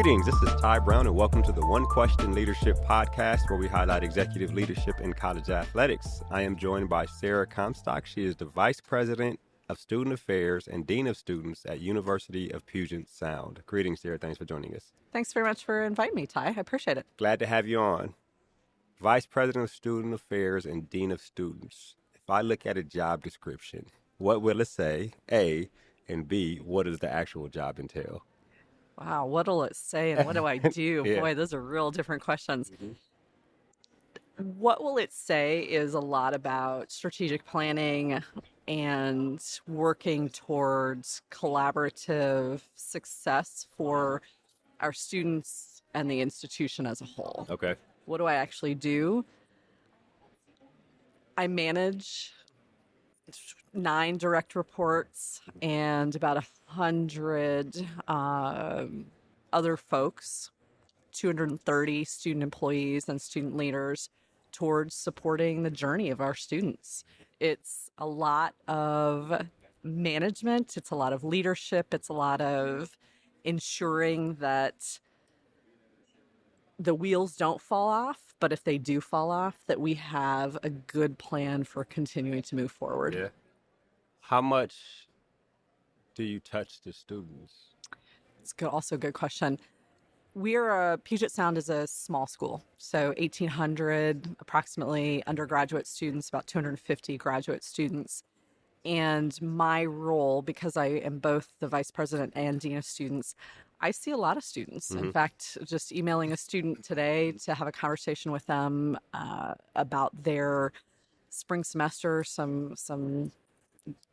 Greetings, this is Ty Brown, and welcome to the One Question Leadership Podcast, where we highlight executive leadership in college athletics. I am joined by Sarah Comstock. She is the Vice President of Student Affairs and Dean of Students at University of Puget Sound. Greetings, Sarah. Thanks for joining us. Thanks very much for inviting me, Ty. I appreciate it. Glad to have you on. Vice President of Student Affairs and Dean of Students. If I look at a job description, what will it say? A, and B, what does the actual job entail? Wow, what'll it say and what do I do? Yeah. Boy, those are real different questions. Mm-hmm. What will it say is a lot about strategic planning and working towards collaborative success for our students and the institution as a whole. Okay. What do I actually do? I manage 9 direct reports and about 100 other folks, 230 student employees and student leaders towards supporting the journey of our students. It's a lot of management. It's a lot of leadership. It's a lot of ensuring that the wheels don't fall off, but if they do fall off, that we have a good plan for continuing to move forward. Yeah. How much do you touch the students? It's also a good question. Puget Sound is a small school, so 1,800 approximately undergraduate students, about 250 graduate students. And my role, because I am both the vice president and dean of students, I see a lot of students. Mm-hmm. In fact, just emailing a student today to have a conversation with them about their spring semester, some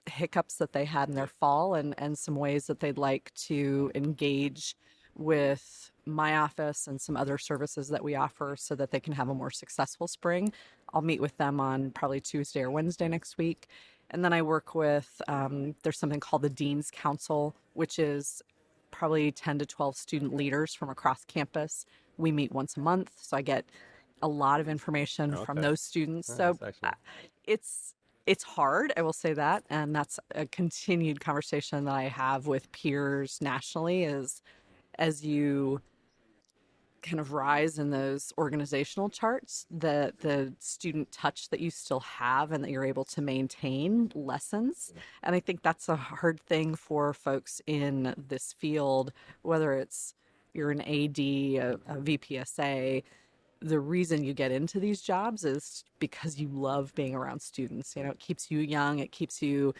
hiccups that they had in their fall, and some ways that they'd like to engage with my office and some other services that we offer so that they can have a more successful spring. I'll meet with them on probably Tuesday or Wednesday next week. And then I work with, there's something called the Dean's Council, which is probably 10 to 12 student leaders from across campus. We meet once a month, so I get a lot of information from those students. So it's hard, I will say that, and that's a continued conversation that I have with peers nationally as you kind of rise in those organizational charts, the student touch that you still have and that you're able to maintain lessens. And I think that's a hard thing for folks in this field, whether it's you're an AD, a VPSA. The reason you get into these jobs is because you love being around students. You know, it keeps you young, it keeps you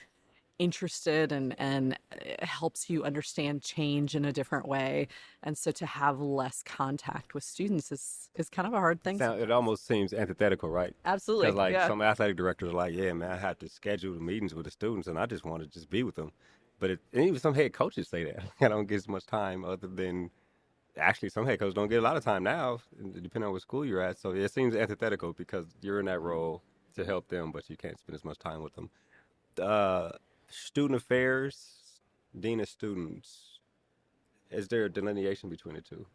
interested, and it helps you understand change in a different way. And so to have less contact with students is kind of a hard thing. It almost seems antithetical, right? Absolutely. Because some athletic directors are like, yeah, man, I have to schedule the meetings with the students and I just want to just be with them. But and even some head coaches say that. I don't get as much time other than, actually some head coaches don't get a lot of time now, depending on what school you're at. So it seems antithetical because you're in that role to help them, but you can't spend as much time with them. Student affairs, dean of students. Is there a delineation between the two?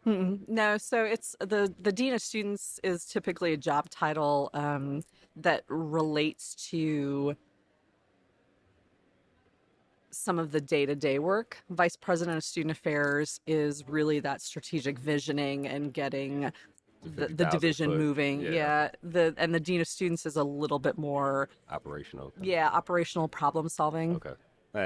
No, so it's the dean of students is typically a job title that relates to some of the day-to-day work. Vice president of student affairs is really that strategic visioning and getting the division moving. Yeah. And the dean of students is a little bit more operational. Yeah, operational problem solving. Okay.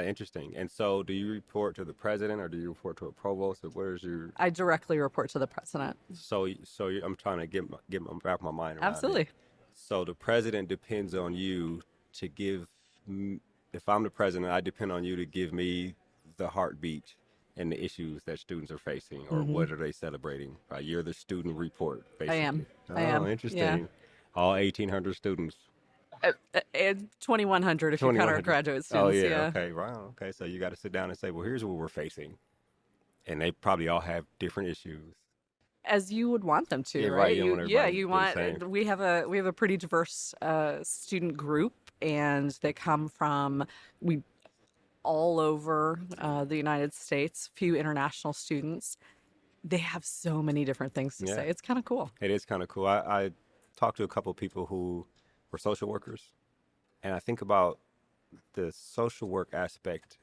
Interesting. And so do you report to the president or do you report to a provost? Or where's your... I directly report to the president. So I'm trying to wrap my mind around Absolutely. it. So the president depends on you to give, if I'm the president, I depend on you to give me the heartbeat and the issues that students are facing, or what are they celebrating? Right? You're the student report, basically. I am. Interesting. Yeah. All 1,800 students. And 2,100 if you count our graduate students. Oh, yeah. Okay, wow. Okay, so you got to sit down and say, well, here's what we're facing. And they probably all have different issues. As you would want them to, right? We have a pretty diverse student group, and they come from all over the United States, few international students. They have so many different things to say. It's kind of cool. It is kind of cool. I talked to a couple of people who were social workers, and I think about the social work aspect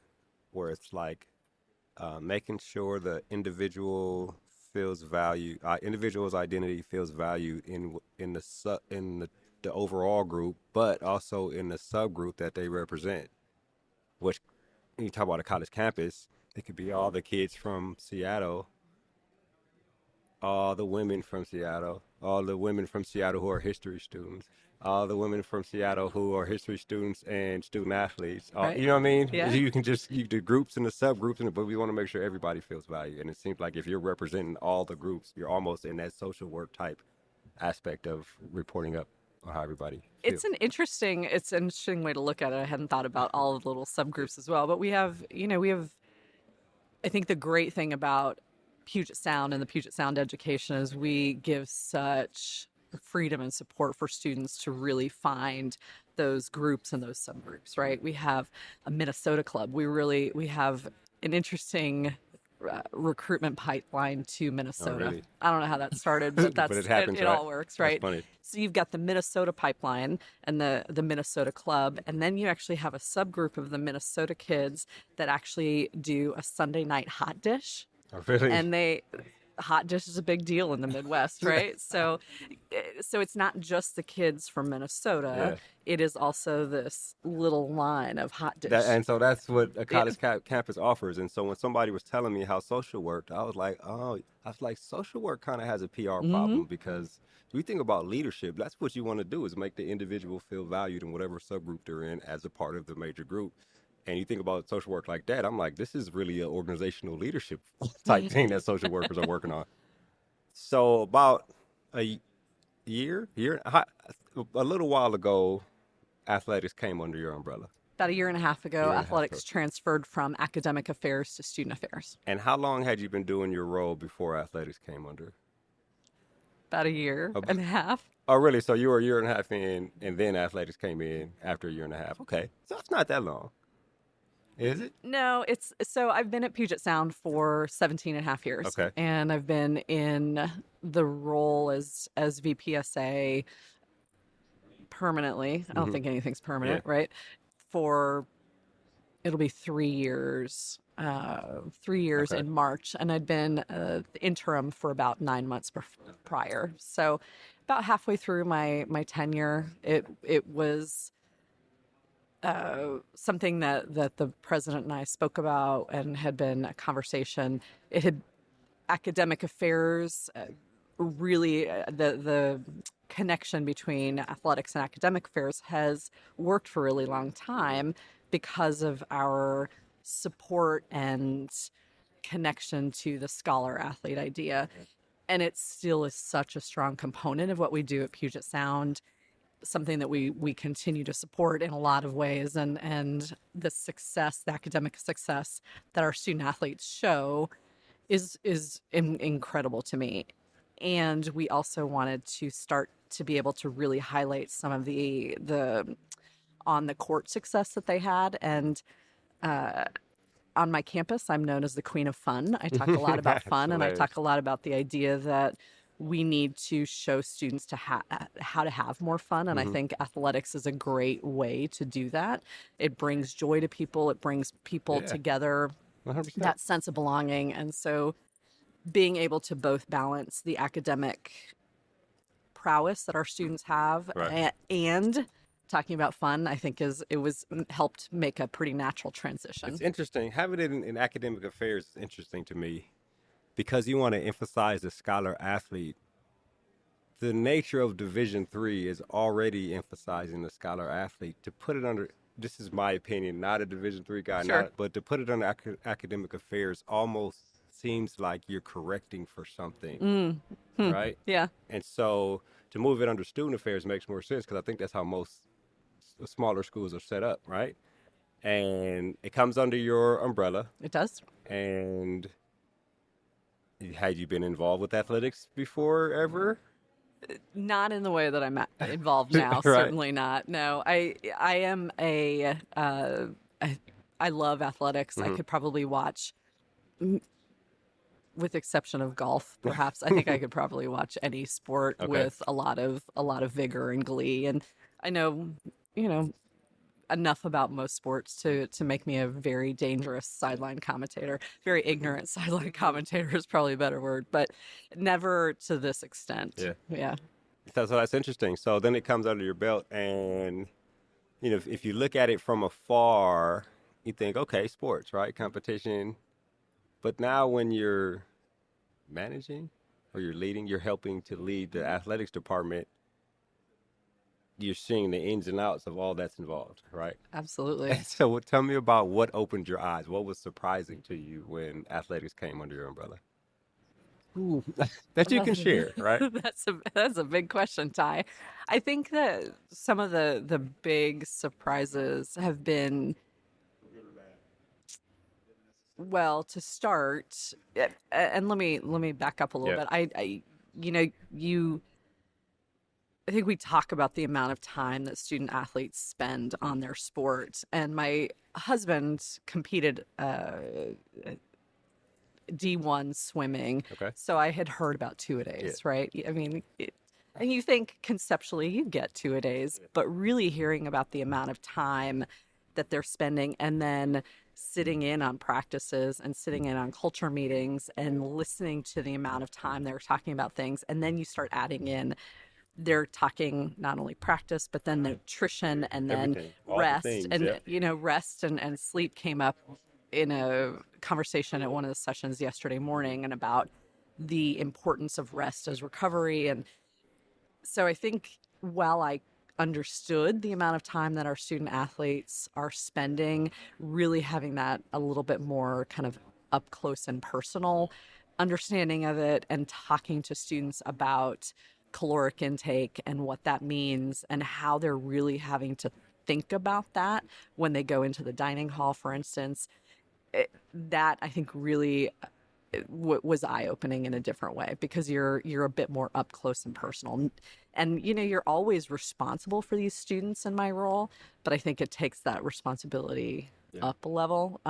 where it's like making sure the individual feels value, individual's identity feels valued in the overall group, but also in the subgroup that they represent. Which, when you talk about a college campus, it could be all the kids from Seattle, all the women from Seattle, all the women from Seattle who are history students, all the women from Seattle who are history students and student athletes. Right. You know what I mean? Yeah. You can just the groups and the subgroups, but we want to make sure everybody feels valued. And it seems like if you're representing all the groups, you're almost in that social work type aspect of reporting up on how everybody feels. It's an interesting way to look at it. I hadn't thought about all of the little subgroups as well, but we have, I think the great thing about Puget Sound and the Puget Sound education is we give such freedom and support for students to really find those groups and those subgroups, right? We have a Minnesota club. We have an interesting recruitment pipeline to Minnesota. Oh, really? I don't know how that started, but But it happens, it right? all works, right? That's funny. So you've got the Minnesota pipeline and the Minnesota club, and then you actually have a subgroup of the Minnesota kids that actually do a Sunday night hot dish. Oh, really? And hot dish is a big deal in the Midwest, right? So it's not just the kids from Minnesota. Yeah. It is also this little line of hot dish. And so that's what a college campus offers. And so when somebody was telling me how social worked, I was like, social work kind of has a PR problem because we think about leadership. That's what you want to do is make the individual feel valued in whatever subgroup they're in as a part of the major group. And you think about social work like that, I'm like, this is really an organizational leadership type thing that social workers are working on. So about a a little while ago, athletics came under your umbrella. About a year and a half ago, Year and a half athletics ago. transferred from academic affairs to student affairs. And how long had you been doing your role before athletics came under? About a year and a half. Oh, really? So you were a year and a half in, and then athletics came in after a year and a half. Okay. So it's not that long. Is it? No, so I've been at Puget Sound for 17 and a half years. Okay. And I've been in the role as VPSA permanently. I don't think anything's permanent, right? It'll be 3 years. 3 years Okay. in March, and I'd been interim for about 9 months prior. So about halfway through my tenure, it was something that the president and I spoke about and had been a conversation. It had academic affairs, really the connection between athletics and academic affairs has worked for a really long time because of our support and connection to the scholar athlete idea. And it still is such a strong component of what we do at Puget Sound, something that we continue to support in a lot of ways. And the academic success that our student athletes show is incredible to me. And we also wanted to start to be able to really highlight some of the on the court success that they had. And on my campus, I'm known as the Queen of Fun. I talk a lot about fun, and I talk a lot about the idea that we need to show students how to have more fun. And I think athletics is a great way to do that. It brings joy to people. It brings people together, 100%. that sense of belonging. And so being able to both balance the academic prowess that our students have and talking about fun, I think helped make a pretty natural transition. It's interesting. Having it in academic affairs is interesting to me because you want to emphasize the scholar athlete. The nature of Division III is already emphasizing the scholar athlete. To put it under, this is my opinion, not a Division III guy, but to put it under academic affairs almost seems like you're correcting for something, right? Yeah. And so to move it under student affairs makes more sense because I think that's how most smaller schools are set up, right? And it comes under your umbrella. It does. And had you been involved with athletics before ever? Not in the way that I'm involved now. Right. Certainly not. No, I am I love athletics. I could probably watch, with exception of golf, perhaps. I think I could probably watch any sport with a lot of vigor and glee. And I know, enough about most sports to make me a very dangerous sideline commentator. Very ignorant sideline commentator is probably a better word, but never to this extent. Yeah. Yeah. So that's interesting. So then it comes under your belt, and if you look at it from afar, you think, okay, sports, right, competition. But now when you're managing or you're leading, you're helping to lead the athletics department. You're seeing the ins and outs of all that's involved, right? Absolutely. And so, tell me about what opened your eyes. What was surprising to you when athletics came under your umbrella? Ooh. That you can share, right? That's a big question, Ty. I think that some of the big surprises have been, well, to start, and let me back up a little Yeah. bit. I you know you I think we talk about the amount of time that student athletes spend on their sport, and my husband competed D1 swimming. Okay. So I had heard about two a Yeah. days, right? I mean, and you think conceptually you get two a days, but really hearing about the amount of time that they're spending and then sitting in on practices and sitting in on culture meetings and listening to the amount of time they're talking about things. And then you start adding in, they're talking not only practice, but then nutrition and then Everything, all the rest. things. Yeah. And, rest and sleep came up in a conversation at one of the sessions yesterday morning and about the importance of rest as recovery. And so I think while I understood the amount of time that our student athletes are spending, really having that a little bit more kind of up close and personal understanding of it and talking to students about caloric intake and what that means and how they're really having to think about that when they go into the dining hall, for instance, that I think really was eye opening in a different way because you're a bit more up close and personal, and you're always responsible for these students in my role, but I think it takes that responsibility Yeah. up a level.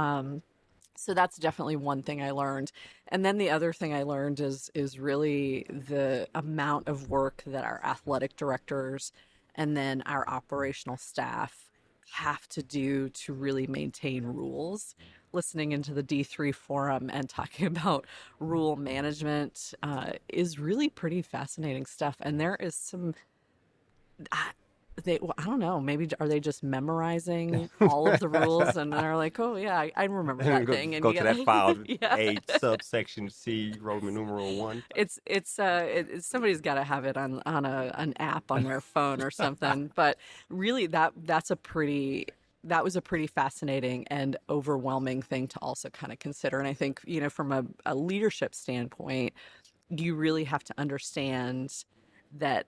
So that's definitely one thing I learned, and then the other thing I learned is really the amount of work that our athletic directors and then our operational staff have to do to really maintain rules. Listening into the D3 forum and talking about rule management is really pretty fascinating stuff. And there is some, I don't know, maybe are they just memorizing all of the rules and they're like, oh yeah, I remember that go, thing. And go to that file, yeah, A subsection C, Roman numeral one. it's somebody's got to have it on an app on their phone or something. But really, that was a pretty fascinating and overwhelming thing to also kind of consider. And I think, from a leadership standpoint, you really have to understand that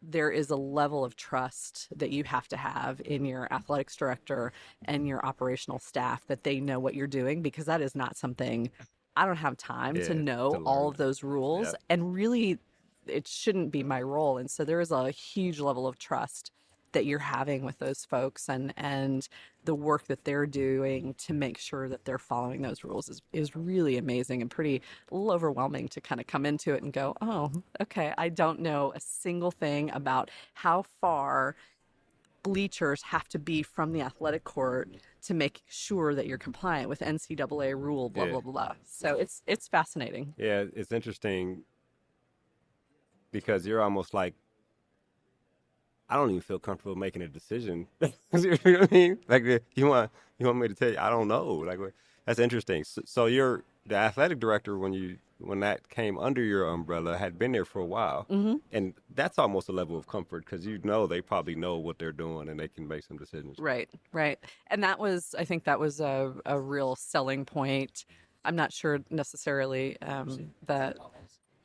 there is a level of trust that you have to have in your athletics director and your operational staff that they know what you're doing, because that is not something I don't have time to Yeah, know to all learn of that. those rules. Yep. And really, it shouldn't be my role. And so there is a huge level of trust that you're having with those folks and the work that they're doing to make sure that they're following those rules is really amazing and pretty a little overwhelming to kind of come into it and go, oh, okay, I don't know a single thing about how far bleachers have to be from the athletic court to make sure that you're compliant with NCAA rule, blah, Yeah. blah, blah. So it's fascinating. Yeah, it's interesting because you're almost like, I don't even feel comfortable making a decision. You know what I mean? Like, you want me to tell you, I don't know. Like, that's interesting. So you're the athletic director when that came under your umbrella had been there for a while, Hmm. and that's almost a level of comfort because they probably know what they're doing and they can make some decisions. Right, right. And I think that was a real selling point. I'm not sure necessarily that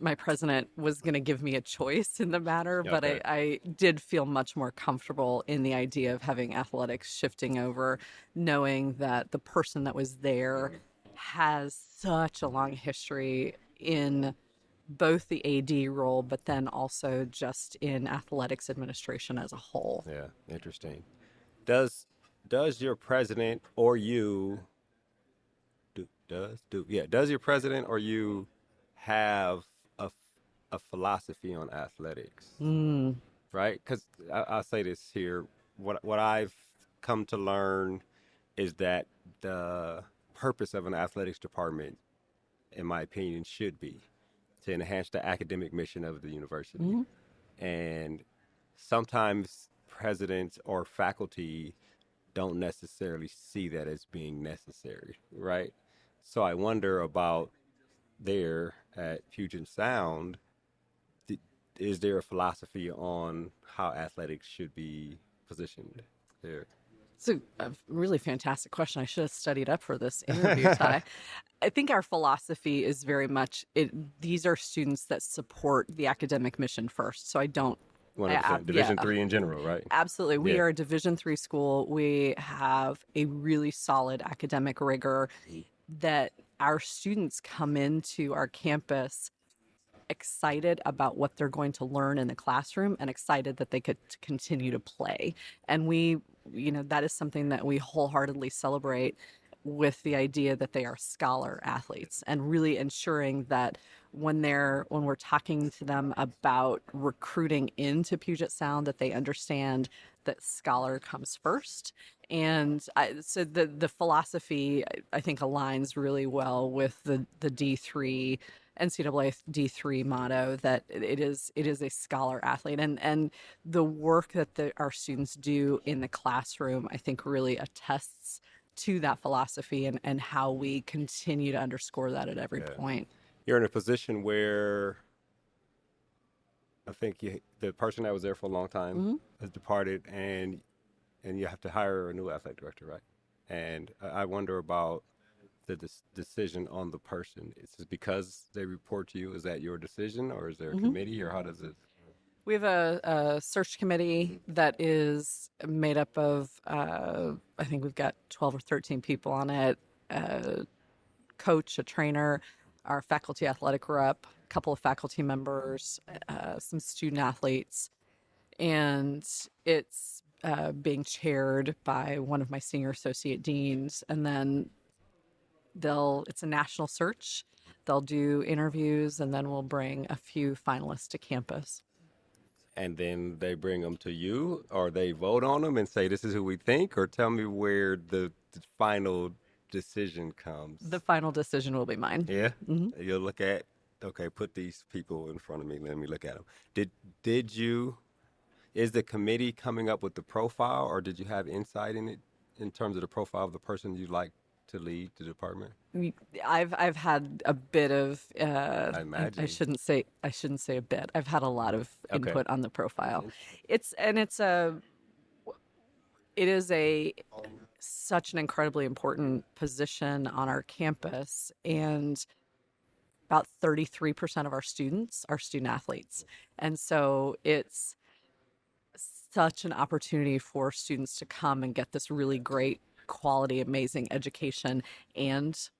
my president was going to give me a choice in the matter, but Okay. I did feel much more comfortable in the idea of having athletics shifting over, knowing that the person that was there has such a long history in both the AD role, but then also just in athletics administration as a whole. Yeah, interesting. Does your president or you does your president or you have a philosophy on athletics? Mm, Right? Because I'll say this here. What I've come to learn is that the purpose of an athletics department, in my opinion, should be to enhance the academic mission of the university. Hmm. And sometimes presidents or faculty don't necessarily see that as being necessary, right? So I wonder about there at Puget Sound, th- is there a philosophy on how athletics should be positioned there? It's a really fantastic question. I should have studied up for this interview, Ty. I think our philosophy is very much these are students that support the academic mission first. So I don't, 100%. yeah, Division three in general, right? absolutely. We Yeah. are a Division III school. We have a really solid academic rigor that our students come into our campus excited about what they're going to learn in the classroom and excited that they could continue to play. And that is something that we wholeheartedly celebrate with the idea that they are scholar athletes and really ensuring that when we're talking to them about recruiting into Puget Sound that they understand that scholar comes first. And so the philosophy I think aligns really well with the D3 NCAA D3 motto that it is a scholar athlete, and the work that our students do in the classroom I think really attests to that philosophy and how we continue to underscore that at every Yeah. point. You're in a position where I think the person that was there for a long time Hmm. has departed, and you have to hire a new athletic director, right? And I wonder about the decision on the person. Is it because they report to you? Is that your decision, or is there a Hmm. committee, or how does it? We have a search committee that is made up of, I think we've got 12 or 13 people on it, a coach, a trainer, our faculty athletic rep, a couple of faculty members, some student athletes, and it's being chaired by one of my senior associate deans. And then it's a national search. They'll do interviews, and then we'll bring a few finalists to campus. And then they bring them to you, or they vote on them and say, "This is who we think," or tell me where the final decision The comes. final decision will be mine. Yeah, Hmm. you'll look at. Okay, put these people in front of me. Let me look at them. Did you? Is the committee coming up with the profile, or did you have insight in it in terms of the profile of the person you'd like to lead the department? I've had a bit of I I imagine. shouldn't say a bit. I've had a lot of Okay. input on the profile. Interesting. It is a such an incredibly important position on our campus, and about 33% of our students are student athletes. And so it's such an opportunity for students to come and get this really great quality amazing education and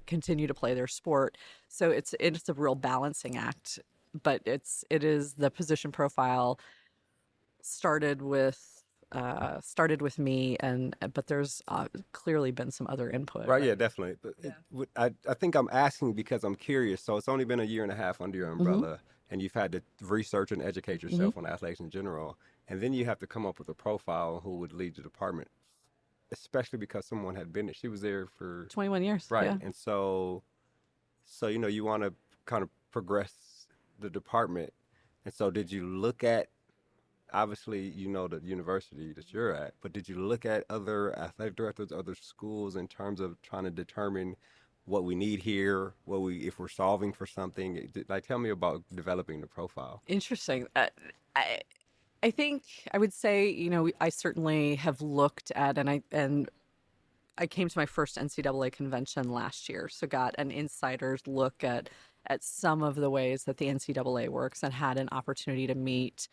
continue to play their sport. So it's a real balancing act, but it is the position profile started with me, and but there's clearly been some other input. Right, But yeah, definitely. But yeah. I think I'm asking because I'm curious. So it's only been a year and a half under your Hmm. umbrella, and you've had to research and educate Hmm. yourself on athletics in general, and then you have to come up with a profile who would lead the department, especially because someone had been there. She was there for 21 years. right, Yeah. and so you want to kind of progress the department, and so did you look at obviously the university that you're at, but did you look at other athletic directors, other schools in terms of trying to determine what we need here, what we if we're solving for something? Like, tell me about developing the profile. Interesting. I I think I would say, I certainly have looked at, and I came to my first NCAA convention last year, so got an insider's look at some of the ways that the NCAA works, and had an opportunity to meet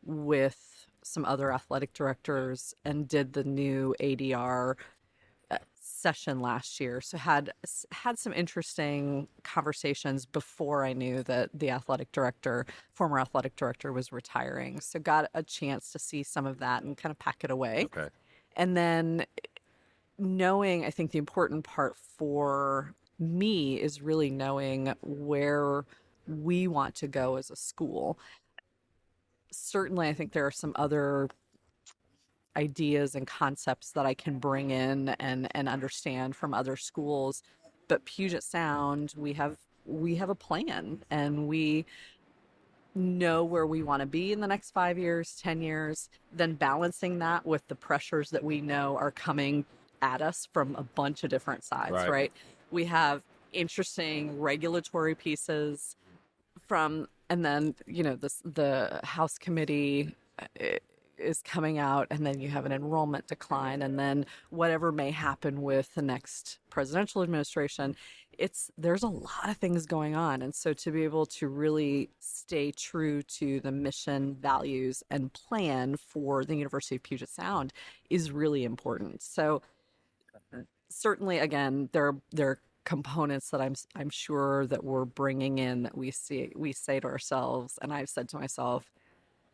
with some other athletic directors and did the new ADR session last year. So had some interesting conversations before I knew that the former athletic director, was retiring. So got a chance to see some of that and kind of pack it away. Okay. And then knowing, I think the important part for me is really knowing where we want to go as a school. Certainly, I think there are some other ideas and concepts that I can bring in and understand from other schools. But Puget Sound, we have a plan, and we know where we want to be in the next 5 years, 10 years, then balancing that with the pressures that we know are coming at us from a bunch of different sides, Right. right? We have interesting regulatory pieces from, and then, the House committee is coming out, and then you have an enrollment decline, and then whatever may happen with the next presidential administration. There's a lot of things going on, and so to be able to really stay true to the mission, values, and plan for the University of Puget Sound is really important. So certainly, again, there are components that I'm sure that we're bringing in, that we say to ourselves, and I've said to myself,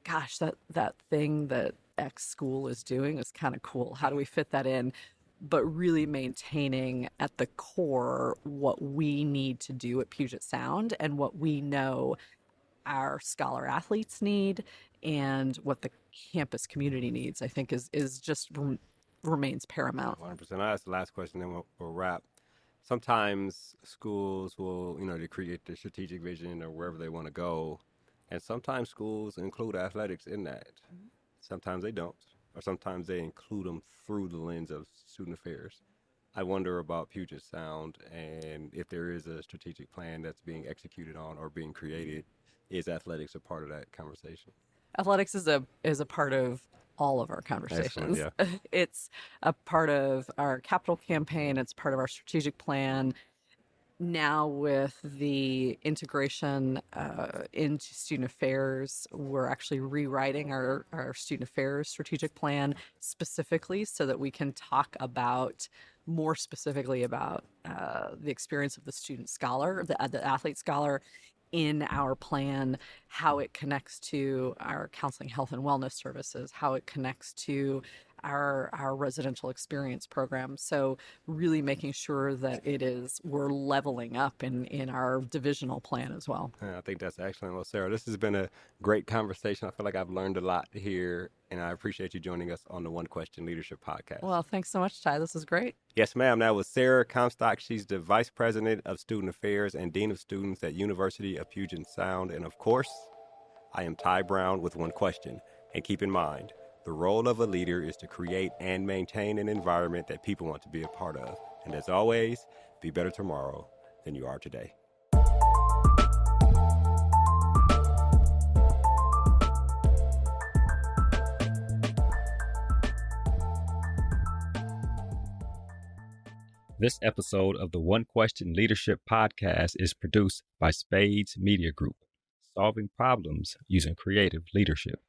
gosh, that thing that X school is doing is kind of cool. How do we fit that in? But really maintaining at the core what we need to do at Puget Sound, and what we know our scholar athletes need, and what the campus community needs, I think is just remains paramount. 100%. I'll ask the last question, then we'll wrap. Sometimes schools will, they create their strategic vision or wherever they want to go. And sometimes schools include athletics in that. Sometimes they don't, or sometimes they include them through the lens of student affairs. I wonder about Puget Sound, and if there is a strategic plan that's being executed on or being created, is athletics a part of that conversation? Athletics is a part of all of our conversations. Excellent, yeah. It's a part of our capital campaign. It's part of our strategic plan. Now, with the integration into student affairs, we're actually rewriting our student affairs strategic plan specifically, so that we can talk about more specifically about the experience of the student scholar, the athlete scholar, in our plan, how it connects to our counseling, health, and wellness services, how it connects to our residential experience program. So really making sure that we're leveling up in our divisional plan as well. Yeah, I think that's excellent. Well, Sarah, this has been a great conversation. I feel like I've learned a lot here, and I appreciate you joining us on the One Question Leadership Podcast. Well, thanks so much, Ty. This is great. Yes, ma'am. That was Sarah Comstock. She's the Vice President of Student Affairs and Dean of Students at University of Puget Sound. And of course, I am Ty Brown with One Question. And keep in mind, the role of a leader is to create and maintain an environment that people want to be a part of. And as always, be better tomorrow than you are today. This episode of the One Question Leadership Podcast is produced by Spades Media Group, solving problems using creative leadership.